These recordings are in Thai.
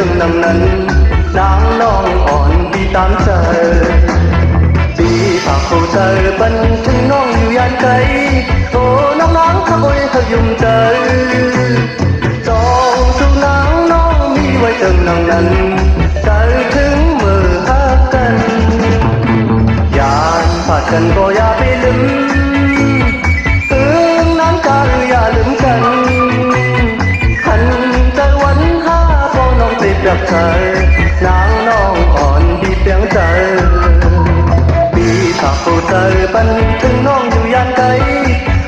ถึงดังนั้นนางน้องอ่อนพี่ตามใจพี่ฝากผู้ใจบันถึงน้องอยู่ยานไกลโอ้น้องน้องเขาโอ้ยเขายุ่มใจจองสู่นางน้องมีไว้ถึงดังนั้นใจถึงมือหักกันยานผ่าดกันก็อย่าไปลืมถึงนั้นก็อย่าลืมกันขันใจวันห้าพอน้องติดดับใจนางน้องอ่อนดีเพียงใจปีฝากผู้ใจบันถึงน้องอยู่ยานไกล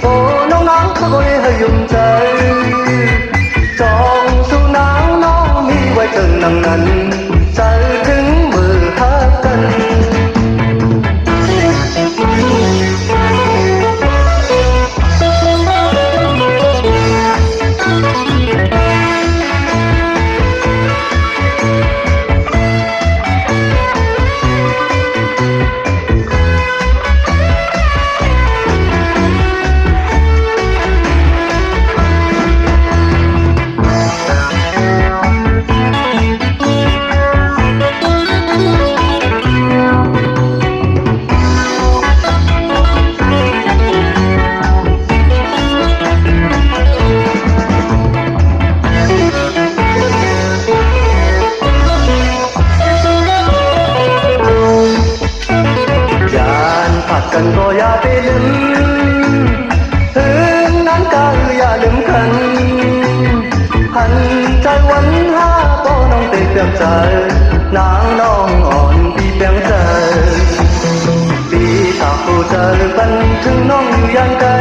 โอ้น้องน้องเขาโอ้ยให้ยุ่มใจจองสู่นางน้องมีไว้ถึงดังนั้นใจถึงมือหักกันกันก็อย่าไปลืมถึงนั้นก็อย่าลืมกันหันใจวันห้าก็น้องติดเพียงใจนางน้องอ่อนพี่เพียงใจพี่ถ้าผู้ใจบันถึงน้องอยู่ยังไกล